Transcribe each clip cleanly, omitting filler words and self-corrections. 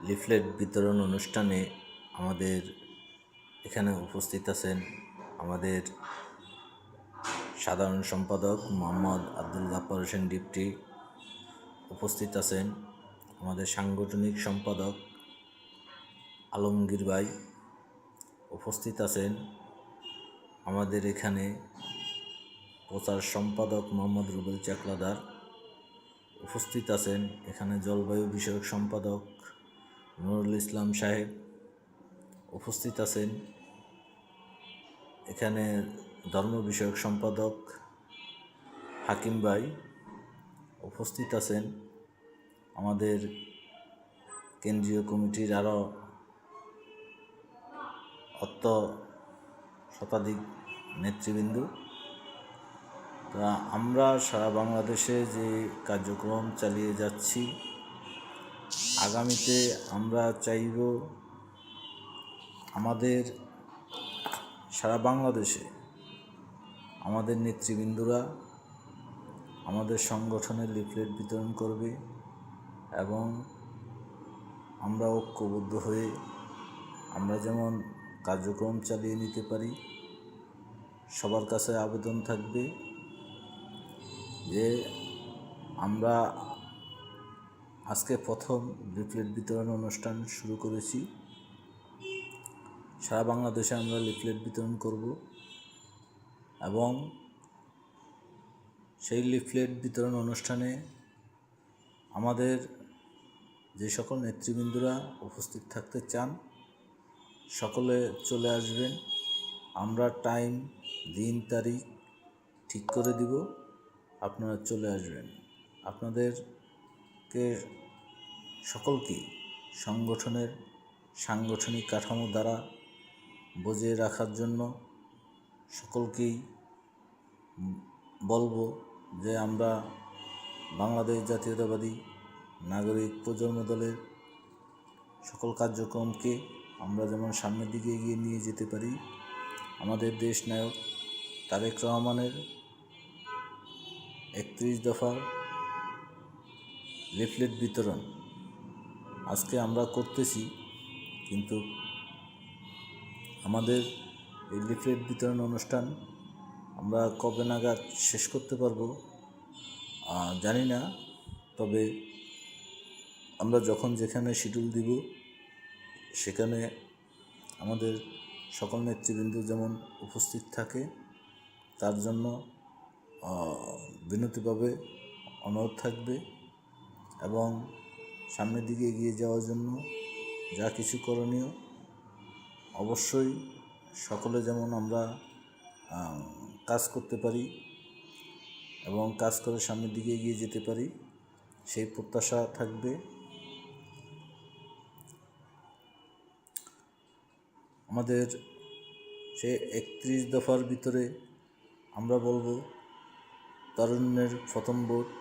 Leaflet বিতরণ অনুষ্ঠানে আমাদের এখানে উপস্থিত আছেন আমাদের সাধারণ সম্পাদক মোহাম্মদ আব্দুল গাফফার হোসেন ডিপটি, উপস্থিত আছেন আমাদের সাংগঠনিক সম্পাদক আলমগীর ভাই, উপস্থিত আছেন আমাদের এখানে প্রচার সম্পাদক মোহাম্মদ রুবেল চাকলাদার, উপস্থিত আছেন এখানে জলবায়ু বিষয়ক সম্পাদক নুরুল ইসলাম সাহেব, উপস্থিত আছেন এখানে ধর্ম বিষয়ক সম্পাদক হাকিম ভাই, উপস্থিত আছেন আমাদের কেন্দ্রীয় কমিটির আরও শতাধিক নেতৃবৃন্দ। তা আমরা সারা বাংলাদেশে যে কার্যক্রম চালিয়ে যাচ্ছি, আগামীতে আমরা চাইব আমাদের সারা বাংলাদেশে আমাদের নেতৃবৃন্দরা আমাদের সংগঠনের লিফলেট বিতরণ করবে এবং আমরা ঐক্যবদ্ধ হয়ে আমরা যেমন কার্যক্রম চালিয়ে নিতে পারি। সবার কাছে আবেদন থাকবে যে আমরা আজকে প্রথম লিফলেট বিতরণ অনুষ্ঠান শুরু করেছি। সারা বাংলাদেশে আমরা লিফলেট বিতরণ করব এবং সেই লিফলেট বিতরণ অনুষ্ঠানে আমাদের যে সকল নেতৃবৃন্দরা উপস্থিত থাকতে চান সকলে চলে আসবেন। আমরা টাইম, দিন, তারিখ ঠিক করে দিব, আপনারা চলে আসবেন। আপনাদেরকে সকলকেই সংগঠনের সাংগঠনিক কাঠামো দ্বারা বজিয়ে রাখার জন্য সকলকেই বলবো যে আমরা বাংলাদেশ জাতীয়তাবাদী নাগরিক প্রজন্ম দলের সকল কার্যক্রমকে আমরা যেমন সামনের দিকে এগিয়ে নিয়ে যেতে পারি। আমাদের দেশ নায়ক তারেক রহমানের 31 দফার লিফলেট বিতরণ আজকে আমরা করতেছি, কিন্তু আমাদের এই লিফলেট বিতরণ অনুষ্ঠান আমরা কবে নাগাদ শেষ করতে পারবো জানি না। তবে আমরা যখন যেখানে শিডিউল দিব সেখানে আমাদের সকল নেতৃবৃন্দ যেমন উপস্থিত থাকে তার জন্য বিনতিভাবে অনুরোধ থাকবে এবং সামনের দিকে এগিয়ে যাওয়ার জন্য যা কিছু করণীয় অবশ্যই সকলে যেমন আমরা কাজ করতে পারি এবং কাজ করে সামনের দিকে এগিয়ে যেতে পারি সেই প্রত্যাশা থাকবে। আমাদের সে 31 দফার ভিতরে আমরা বলবো তারুণ্যের প্রথম ভোট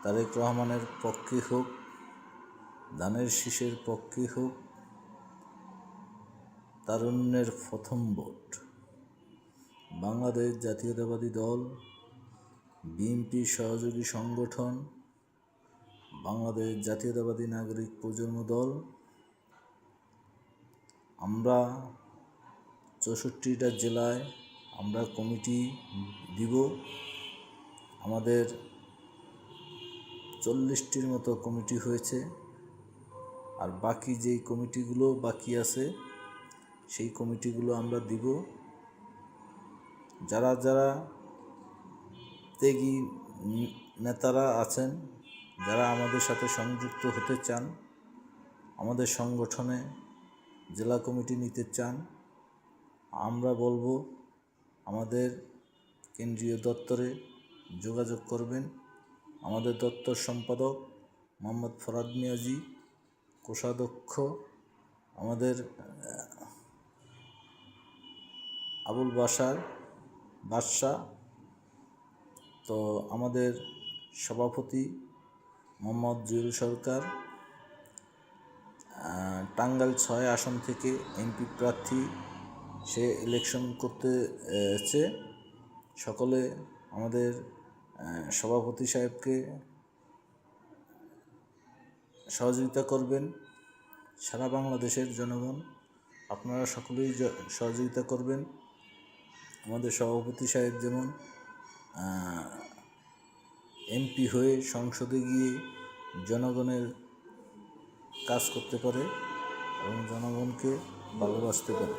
তারেক রহমানের পক্ষে হোক, ধানের শীষের পক্ষে হোক, তারুণ্যের প্রথম ভোট বাংলাদেশ জাতীয়তাবাদী দল, বিএনপি সহযোগী সংগঠন, বাংলাদেশ জাতীয়তাবাদী নাগরিক প্রজন্ম দল। আমরা 64টা জেলায় আমরা কমিটি দিব। আমাদের 40টির মতো কমিটি হয়েছে, আর বাকি যেই কমিটিগুলো বাকি আছে সেই কমিটিগুলো আমরা দিব। যারা যারা ত্যাগী নেতারা আছেন, যারা আমাদের সাথে সংযুক্ত হতে চান, আমাদের সংগঠনে জেলা কমিটি নিতে চান, আমরা বলবো আমাদের কেন্দ্রীয় দপ্তরে যোগাযোগ করবেন। আমাদের দপ্তর সম্পাদক মোহাম্মদ ফরাদ মিয়াজি, কোষাধ্যক্ষ আমাদের আবুল বাদশা, তো আমাদের সভাপতি মোহাম্মদ জুয়েল সরকার, টাঙ্গাইল 6 আসন থেকে এমপি প্রার্থী, সে ইলেকশন করতেছে। সকলে আমাদের সভাপতি সাহেবকে সহযোগিতা করবেন। সারা বাংলাদেশের জনগণ আপনারা সকলেই সহযোগিতা করবেন। আমাদের সভাপতি সাহেব যেমন এমপি হয়ে সংসদে গিয়ে জনগণের কাজ করতে পারে এবং জনগণকে ভালোবাসতে পারে।